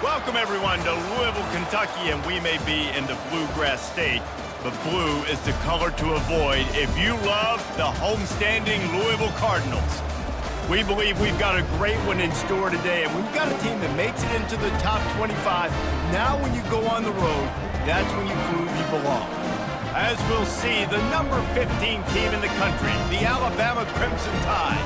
Welcome, everyone, to Louisville, Kentucky, and we may be in the Bluegrass State, but blue is the color to avoid if you love the homestanding Louisville Cardinals. We believe we've got a great one in store today, and we've got a team that makes it into the top 25. Now when you go on the road, that's when you prove you belong. As we'll see, the number 15 team in the country, the Alabama Crimson Tide,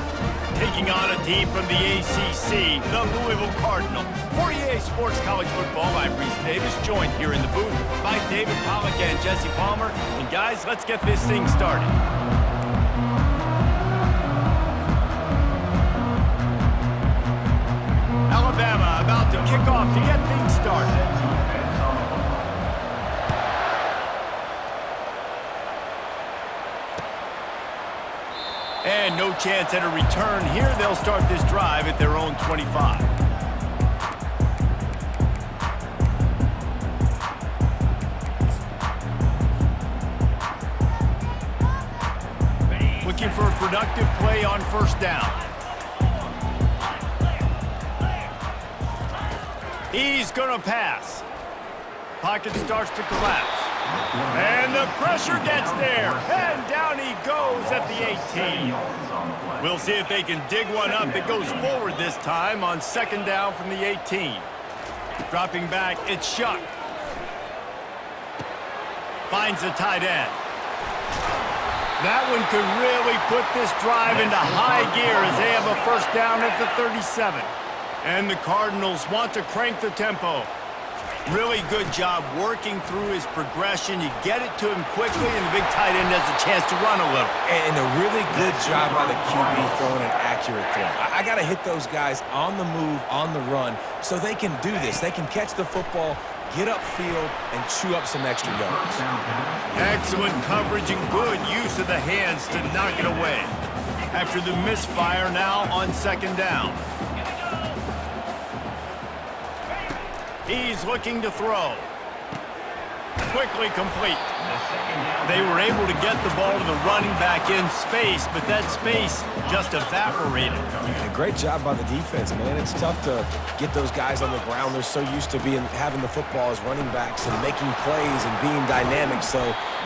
taking on a team from the ACC, the Louisville Cardinals. For EA Sports College Football, I'm Reese Davis, joined here in the booth by David Pollack and Jesse Palmer. And guys, let's get this thing started. Alabama about to kick off to get things started. And no chance at a return here. They'll start this drive at their own 25. Looking for a productive play on first down. He's going to pass. Pocket starts to collapse. And the pressure gets there. And down he goes at the 18. We'll see if they can dig one up that goes forward this time on second down from the 18. Dropping back, it's Shuck. Finds the tight end. That one could really put this drive into high gear as they have a first down at the 37. And the Cardinals want to crank the tempo. Really good job working through his progression. You get it to him quickly, and the big tight end has a chance to run a little. And a really good job by the QB throwing an accurate throw. I got to hit those guys on the move, on the run, so they can do this. They can catch the football, get upfield, and chew up some extra yards. Excellent coverage and good use of the hands to knock it away. After the misfire, now on second down. He's looking to throw. Quickly complete. They were able to get the ball to the running back in space, but that space just evaporated. And a great job by the defense, man. It's tough to get those guys on the ground. They're so used to having the football as running backs and making plays and being dynamic. So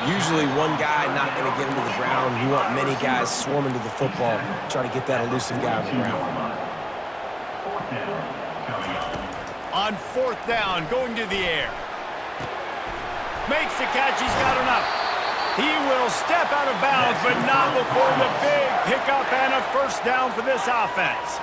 usually one guy not going to get into the ground. You want many guys swarming to the football, trying to get that elusive guy on the ground. On fourth down, going to the air. Makes the catch, he's got enough. He will step out of bounds, but not before the big pickup and a first down for this offense.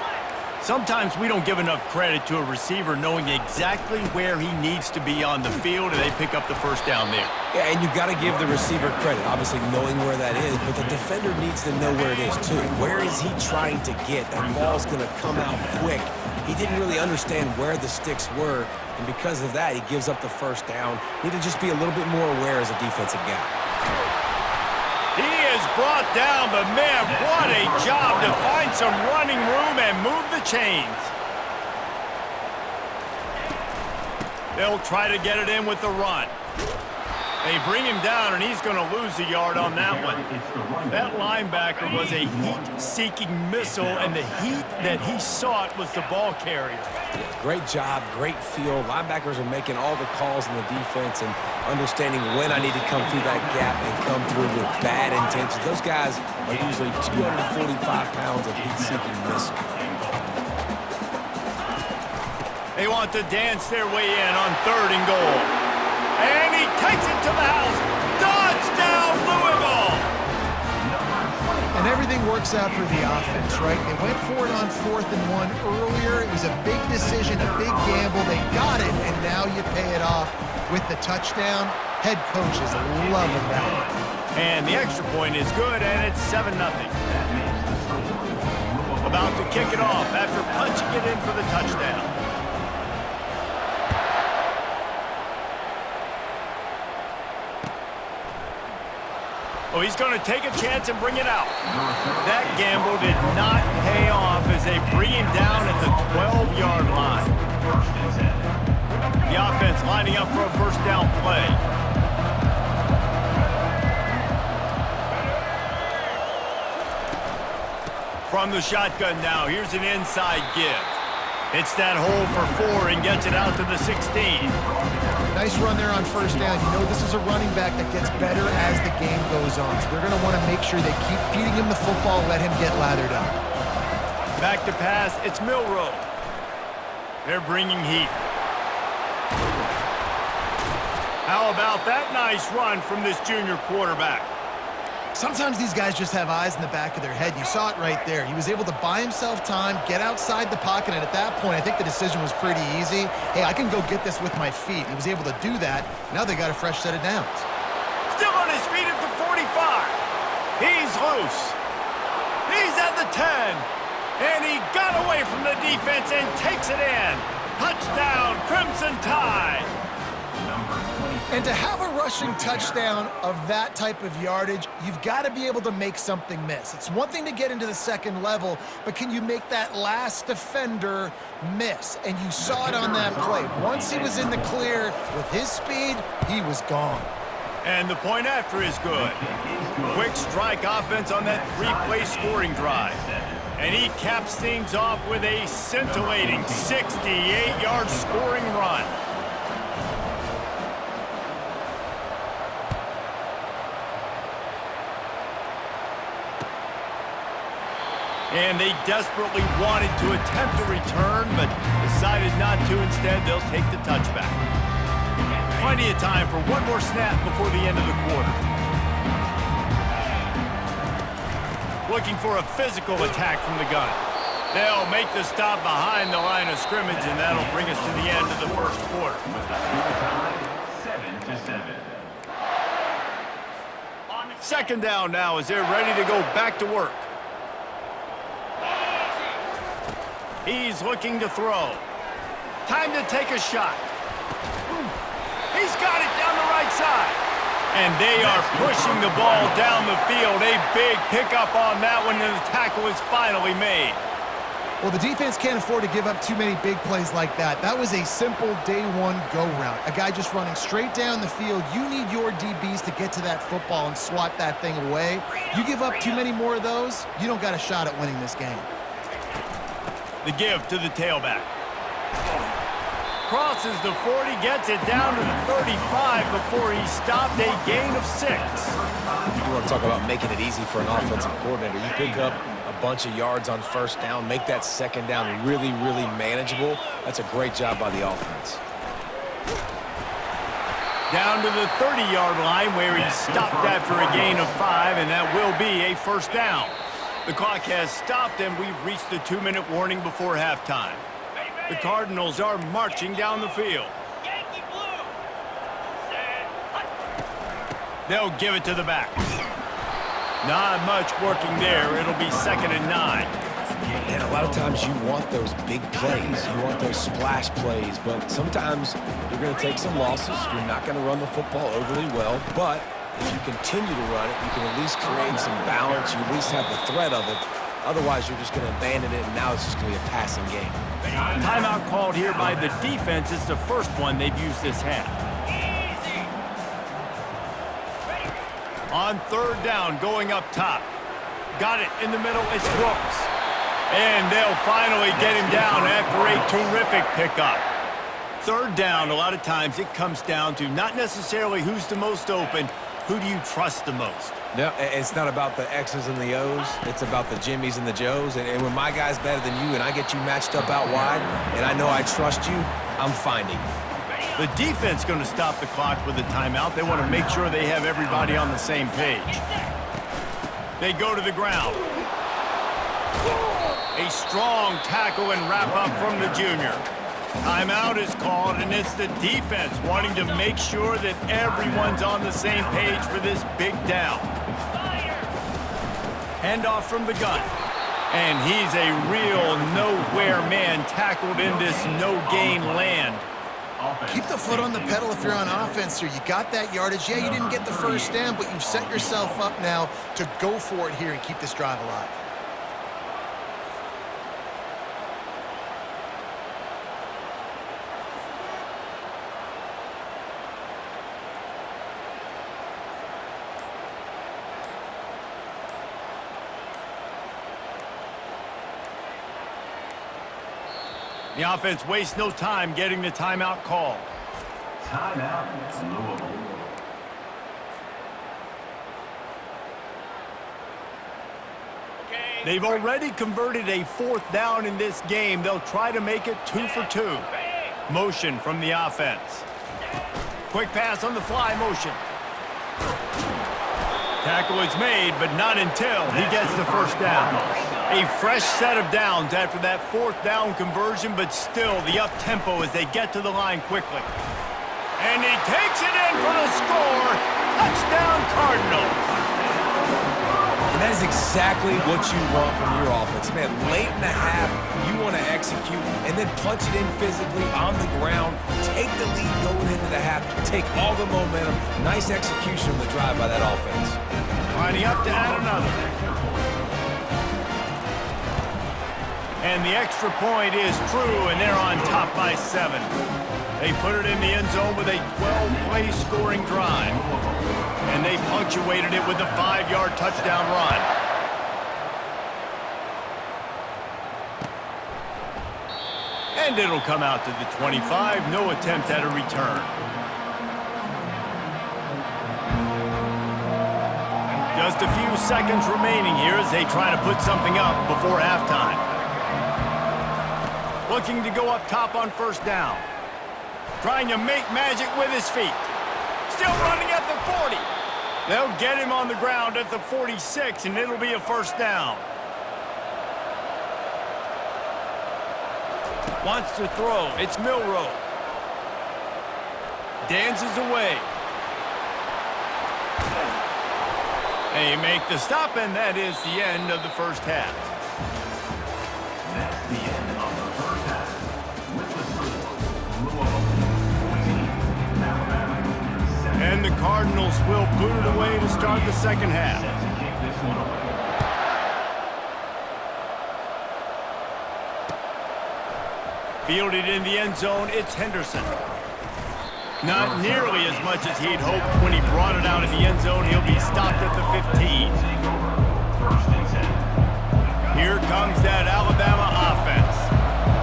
Sometimes we don't give enough credit to a receiver knowing exactly where he needs to be on the field, and they pick up the first down there. Yeah, and you got to give the receiver credit, obviously knowing where that is, but the defender needs to know where it is too. Where is he trying to get? That ball's going to come out quick. He didn't really understand where the sticks were, and because of that, he gives up the first down. Need to just be a little bit more aware as a defensive guy. He is brought down, but man, what a job to find some running room and move the chains. They'll try to get it in with the run. They bring him down, and he's going to lose a yard on that one. That linebacker was a heat-seeking missile, and the heat that he sought was the ball carrier. Yeah, great job, great feel. Linebackers are making all the calls in the defense and understanding when I need to come through that gap and come through with bad intentions. Those guys are usually 245 pounds of heat-seeking missile. They want to dance their way in on third and goal. And he takes it to the house. Touchdown, Louisville! And everything works out for the offense, right? They went for it on 4th and 1 earlier. It was a big decision, a big gamble. They got it, and now you pay it off with the touchdown. Head coach is loving that one. And the extra point is good, and it's 7-0. About to kick it off after punching it in for the touchdown. Oh, he's going to take a chance and bring it out. That gamble did not pay off as they bring him down at the 12-yard line. The offense lining up for a first down play. From the shotgun now, here's an inside give. Hits that hole for 4 and gets it out to the 16. Nice run there on first down. You know this is a running back that gets better as the game goes on. So they're going to want to make sure they keep feeding him the football, let him get lathered up. Back to pass, it's Milroe. They're bringing heat. How about that nice run from this junior quarterback? Sometimes these guys just have eyes in the back of their head. You saw it right there. He was able to buy himself time, get outside the pocket, and at that point, I think the decision was pretty easy. Hey, I can go get this with my feet. He was able to do that. Now they got a fresh set of downs. Still on his feet at the 45. He's loose. He's at the 10. And he got away from the defense and takes it in. Touchdown, Crimson Tide. And to have a rushing touchdown of that type of yardage, you've got to be able to make something miss. It's one thing to get into the second level, but can you make that last defender miss? And you saw it on that play. Once he was in the clear with his speed, he was gone. And the point after is good. Quick strike offense on that 3-play scoring drive. And he caps things off with a scintillating 68-yard scoring run. And they desperately wanted to attempt a return, but decided not to. Instead, they'll take the touchback. Plenty of time for one more snap before the end of the quarter. Looking for a physical attack from the gun. They'll make the stop behind the line of scrimmage, and that'll bring us to the end of the first quarter. 7-7. Second down now as they're ready to go back to work. He's looking to throw. Time to take a shot. He's got it down the right side. And they are pushing the ball down the field. A big pickup on that one, and the tackle is finally made. Well, the defense can't afford to give up too many big plays like that. That was a simple day one go route. A guy just running straight down the field. You need your DBs to get to that football and swat that thing away. You give up too many more of those, you don't got a shot at winning this game. The give to the tailback. Crosses the 40, gets it down to the 35 before he stopped, a gain of 6. You want to talk about making it easy for an offensive coordinator. You pick up a bunch of yards on first down, make that second down really, really manageable. That's a great job by the offense. Down to the 30-yard line where he stopped after a gain of 5, and that will be a first down. The clock has stopped, and we've reached the 2-minute warning before halftime. The Cardinals are marching down the field. They'll give it to the back. Not much working there. It'll be 2nd and 9. And a lot of times you want those big plays. You want those splash plays, but sometimes you're going to take some losses. You're not going to run the football overly well, but if you continue to run it, you can at least create some balance. You at least have the threat of it. Otherwise, you're just going to abandon it, and now it's just going to be a passing game. Timeout called here by the defense. It's the first one they've used this half. On 3rd down, going up top. Got it in the middle. It's Brooks. And they'll finally get him down after a terrific pickup. 3rd down, a lot of times it comes down to not necessarily who's the most open, who do you trust the most? No, it's not about the X's and the O's. It's about the Jimmies and the Joes. And when my guy's better than you and I get you matched up out wide and I know I trust you, I'm finding you. The defense going to stop the clock with a timeout. They want to make sure they have everybody on the same page. They go to the ground. A strong tackle and wrap up from the junior. Timeout is called, and it's the defense wanting to make sure that everyone's on the same page for this big down. Handoff from the gun. And he's a real nowhere man tackled in this no-gain land. Keep the foot on the pedal if you're on offense here. You got that yardage. Yeah, you didn't get the first down, but you've set yourself up now to go for it here and keep this drive alive. The offense wastes no time getting the timeout called. Timeout, Louisville. They've already converted a 4th down in this game. They'll try to make it 2 for 2. Motion from the offense. Quick pass on the fly motion. Tackle is made, but not until he gets the first down. A fresh set of downs after that 4th down conversion, but still the up-tempo as they get to the line quickly. And he takes it in for the score. Touchdown, Cardinals. And that is exactly what you want from your offense. Man, late in the half, you want to execute and then punch it in physically on the ground, take the lead going into the half, take all the momentum. Nice execution of the drive by that offense. Lining up to add another. And the extra point is true, and they're on top by 7. They put it in the end zone with a 12-play scoring drive. And they punctuated it with a 5-yard touchdown run. And it'll come out to the 25. No attempt at a return. Just a few seconds remaining here as they try to put something up before halftime. Looking to go up top on 1st down. Trying to make magic with his feet. Still running at the 40. They'll get him on the ground at the 46, and it'll be a 1st down. Wants to throw. It's Milroe. Dances away. They make the stop, and that is the end of the first half. That's the end of the first half. With the score, Louisville 14, Alabama 7. And the Cardinals will boot it away to start the second half. Kick this one away. Fielded in the end zone, it's Henderson. Not nearly as much as he'd hoped when he brought it out in the end zone. He'll be stopped at the 15. Here comes that Alabama offense.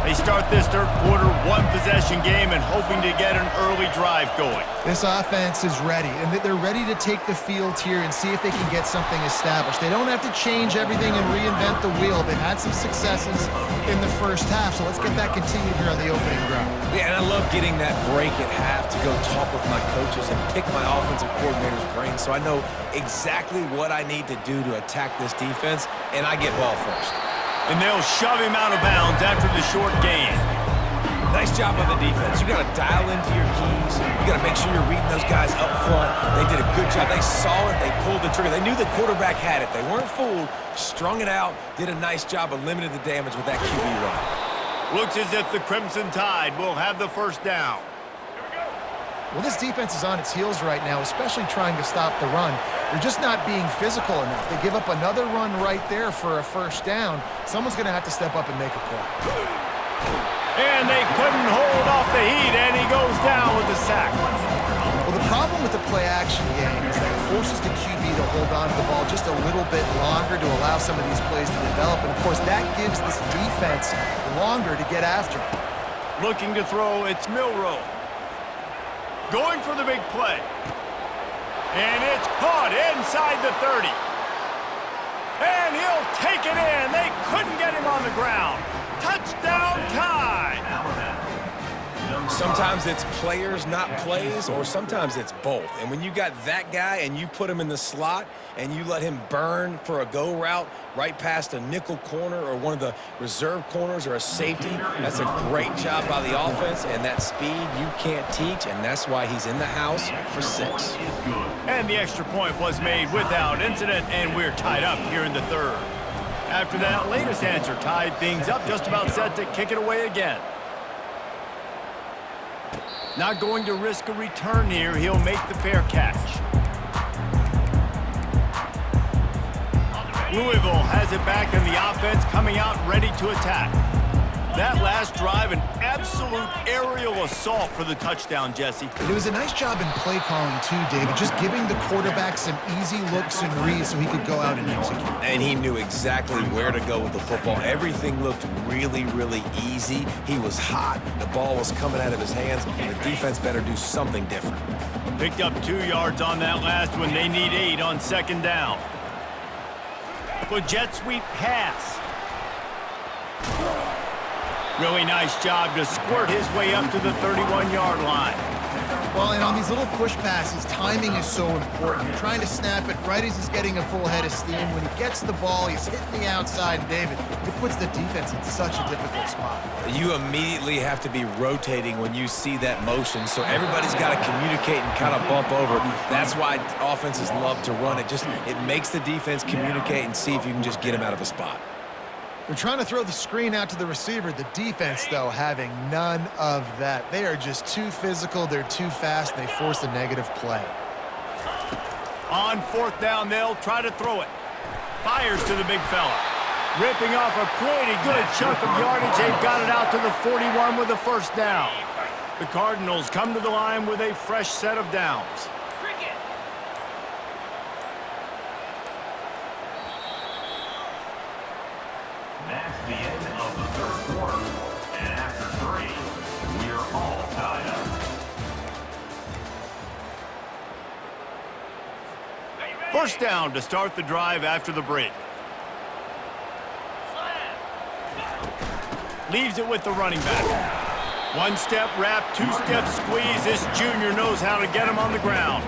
They start this third quarter one-possession game and hoping to get an early drive going. This offense is ready, and they're ready to take the field here and see if they can get something established. They don't have to change everything and reinvent the wheel. They've had some successes in the first half, so let's get that continued here on the opening drive. Yeah, and I love getting that break at half to go talk with my coaches and pick my offensive coordinator's brain so I know exactly what I need to do to attack this defense, and I get ball first. And they'll shove him out of bounds after the short gain. Nice job on the defense. You got to dial into your keys. You got to make sure you're reading those guys up front. They did a good job. They saw it. They pulled the trigger. They knew the quarterback had it. They weren't fooled. Strung it out. Did a nice job of limiting the damage with that QB run. Looks as if the Crimson Tide will have the first down. Well, this defense is on its heels right now, especially trying to stop the run. They're just not being physical enough. They give up another run right there for a first down. Someone's going to have to step up and make a play. And they couldn't hold off the heat, and he goes down with the sack. Well, the problem with the play-action game is that it forces the QB to hold on to the ball just a little bit longer to allow some of these plays to develop. And, of course, that gives this defense longer to get after him. Looking to throw, it's Milroe. Going for the big play. And it's caught inside the 30. And he'll take it in. They couldn't get him on the ground. Touchdown Tide. Sometimes it's players, not plays, or sometimes it's both. And when you got that guy and you put him in the slot and you let him burn for a go route right past a nickel corner or one of the reserve corners or a safety, that's a great job by the offense, and that speed you can't teach, and that's why he's in the house for 6. And the extra point was made without incident, and we're tied up here in the third. After that latest answer tied things up, just about set to kick it away again. Not going to risk a return here. He'll make the fair catch. Louisville has it back, and the offense coming out ready to attack. That last drive, an absolute aerial assault for the touchdown, Jesse. It was a nice job in play calling too, David, just giving the quarterback some easy looks and reads so he could go out and execute. And he knew exactly where to go with the football. Everything looked really, really easy. He was hot. The ball was coming out of his hands. The defense better do something different. Picked up 2 yards on that last one. They need 8 on second down. Good jet sweep pass. Really nice job to squirt his way up to the 31-yard line. Well, and on these little push passes, timing is so important. You're trying to snap it right as he's getting a full head of steam. When he gets the ball, he's hitting the outside, and David, it puts the defense in such a difficult spot. You immediately have to be rotating when you see that motion, so everybody's got to communicate and kind of bump over. That's why offenses love to run it. It makes the defense communicate and see if you can just get him out of a spot. They're trying to throw the screen out to the receiver. The defense, though, having none of that. They are just too physical. They're too fast. And they force a negative play. On fourth down, they'll try to throw it. Fires to the big fella. Ripping off a pretty good chunk of yardage. They've got it out to the 41 with a first down. The Cardinals come to the line with a fresh set of downs. That's the end of the third quarter. And after 3, we are all tied up. First down to start the drive after the break. Leaves it with the running back. 1-step wrap, 2-step squeeze. This junior knows how to get him on the ground.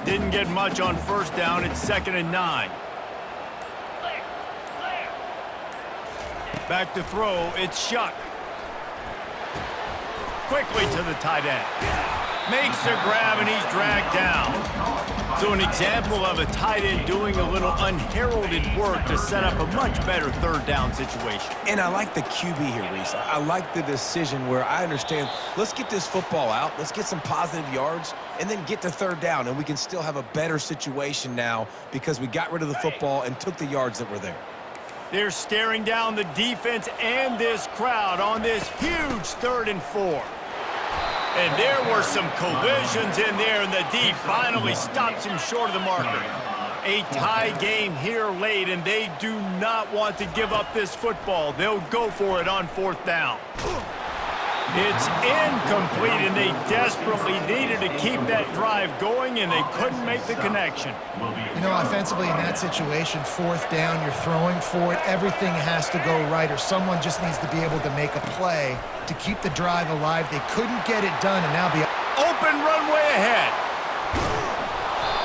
Didn't get much on first down. It's 2nd and 9. Back to throw. It's Shuck. Quickly to the tight end. Makes the grab, and he's dragged down. So an example of a tight end doing a little unheralded work to set up a much better third down situation. And I like the QB here, Reese. I like the decision where I understand, let's get this football out, let's get some positive yards, and then get to third down, and we can still have a better situation now because we got rid of the football and took the yards that were there. They're staring down the defense and this crowd on this huge 3rd and 4. And there were some collisions in there, and the D finally stops him short of the marker. A tie game here late, and they do not want to give up this football. They'll go for it on 4th down. It's incomplete, and they desperately needed to keep that drive going, and they couldn't make the connection. You know, offensively in that situation, 4th down, you're throwing for it. Everything has to go right, or someone just needs to be able to make a play to keep the drive alive. They couldn't get it done, and now the open runway ahead.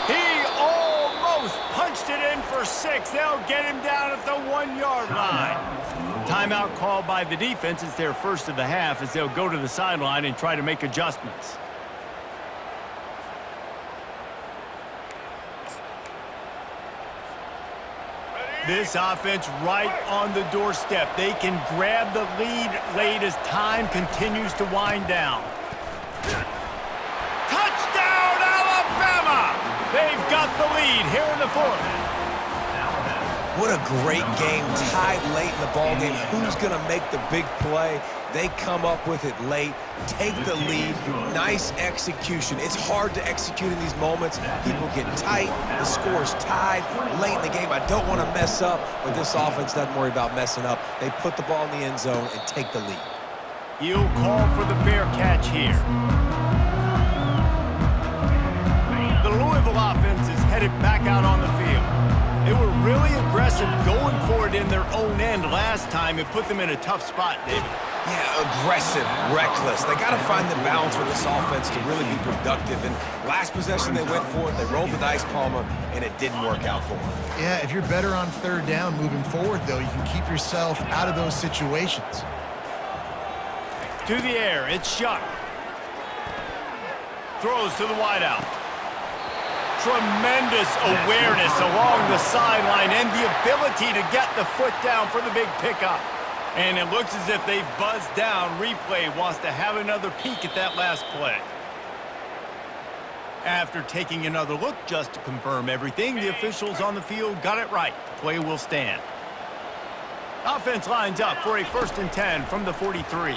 He almost punched it in for 6. They'll get him down at the 1-yard line. Timeout called by the defense. It's their first of the half as they'll go to the sideline and try to make adjustments. This offense right on the doorstep. They can grab the lead late as time continues to wind down. Touchdown, Alabama! They've got the lead here in the 4th. What a great game, tied late in the ballgame. Who's going to make the big play? They come up with it late, take the lead. Nice execution. It's hard to execute in these moments. People get tight. The score's tied late in the game. I don't want to mess up, but this offense doesn't worry about messing up. They put the ball in the end zone and take the lead. He'll call for the fair catch here. The Louisville offense is headed back out on the field. They were really aggressive going for it in their own end last time. It put them in a tough spot, David. Yeah, aggressive, reckless. They got to find the balance with this offense to really be productive. And last possession, they went for it. They rolled the dice, Palmer, and it didn't work out for them. Yeah, if you're better on 3rd down moving forward, though, you can keep yourself out of those situations. To the air, it's Shuck. Throws to the wideout. Tremendous awareness along the sideline and the ability to get the foot down for the big pickup. And it looks as if they've buzzed down. Replay wants to have another peek at that last play. After taking another look just to confirm everything, the officials on the field got it right. The play will stand. Offense lines up for a 1st and 10 from the 43.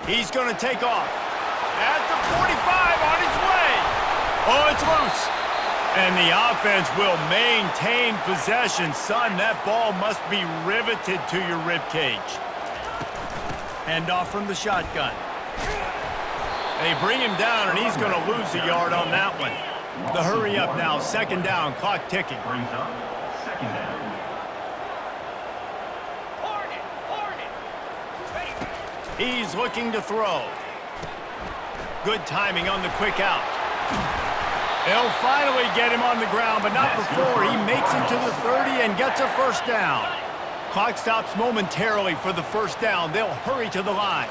He's going to take off. At the 45 on his way. Oh, it's loose. And the offense will maintain possession. Son, that ball must be riveted to your ribcage. Handoff from the shotgun. They bring him down, and he's going to lose a yard on that one. The hurry up now, 2nd down, clock ticking. Brings up 2nd down. He's looking to throw. Good timing on the quick out. They'll finally get him on the ground, but not before he makes it to the 30 and gets a 1st down. Clock stops momentarily for the 1st down. They'll hurry to the line.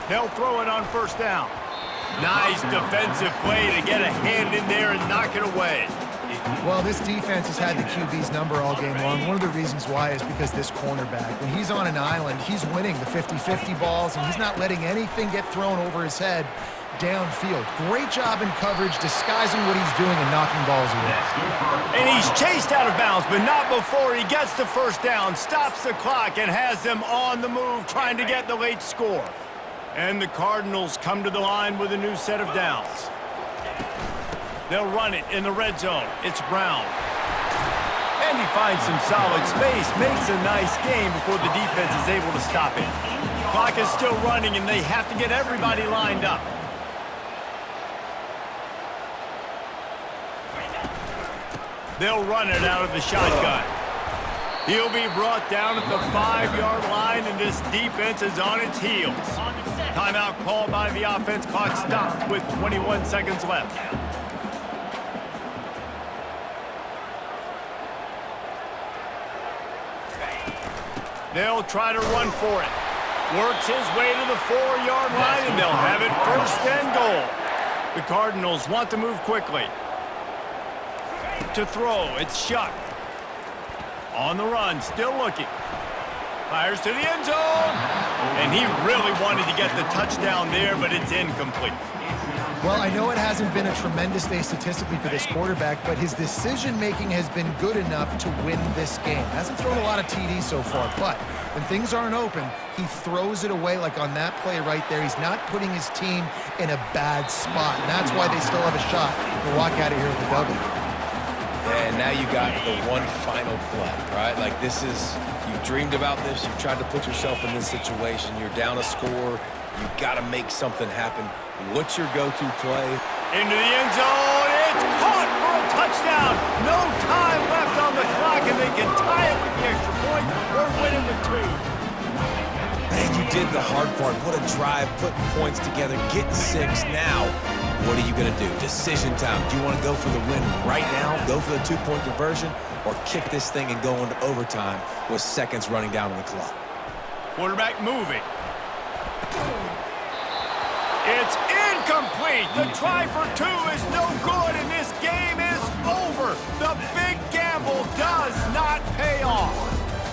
They'll throw it on 1st down. Nice defensive play to get a hand in there and knock it away. Well, this defense has had the QB's number all game long. One of the reasons why is because this cornerback, when he's on an island, he's winning the 50-50 balls, and he's not letting anything get thrown over his head downfield. Great job in coverage, disguising what he's doing and knocking balls away. And he's chased out of bounds, but not before he gets the 1st down, stops the clock, and has them on the move trying to get the late score. And the Cardinals come to the line with a new set of downs. They'll run it in the red zone. It's Brown. And he finds some solid space, makes a nice game before the defense is able to stop it. Clock is still running, and they have to get everybody lined up. They'll run it out of the shotgun. He'll be brought down at the 5-yard line, and this defense is on its heels. Timeout called by the offense. Clock stopped with 21 seconds left. They'll try to run for it. Works his way to the 4-yard line, and they'll have it 1st and goal. The Cardinals want to move quickly. To throw, it's Shuck. On the run, still looking. Fires to the end zone. And he really wanted to get the touchdown there, but it's incomplete. Well, I know it hasn't been a tremendous day statistically for this quarterback, but his decision-making has been good enough to win this game. Hasn't thrown a lot of TDs so far, but when things aren't open, he throws it away like on that play right there. He's not putting his team in a bad spot, and that's why they still have a shot to walk out of here with a W. And now you got the one final play, right? Like this is, you've dreamed about this. You've tried to put yourself in this situation. You're down a score. You've got to make something happen. What's your go-to play? Into the end zone. It's caught for a touchdown. No time left on the clock, and they can tie it with the extra point or win it with 2. Man, you did the hard part. What a drive, putting points together, getting 6. Now, what are you going to do? Decision time. Do you want to go for the win right now, go for the 2-point conversion, or kick this thing and go into overtime with seconds running down on the clock? Quarterback moving. It's incomplete. The try for 2 is no good, and this game is over. The big gamble does not pay off.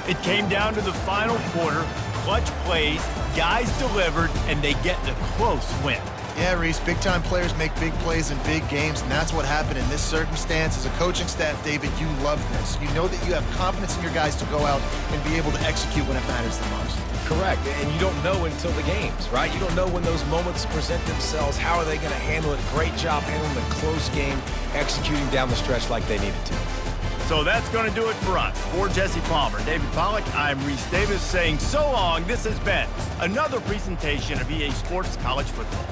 It came down to the final quarter. Clutch plays, guys delivered, and they get the close win. Yeah, Reese, big-time players make big plays in big games, and that's what happened in this circumstance. As a coaching staff, David, you love this. You know that you have confidence in your guys to go out and be able to execute when it matters the most. Correct, and you don't know until the games, right? You don't know when those moments present themselves. How are they going to handle it? Great job handling the close game, executing down the stretch like they needed to. So that's going to do it for us. For Jesse Palmer, David Pollack, I'm Reese Davis saying so long. This has been another presentation of EA Sports College Football.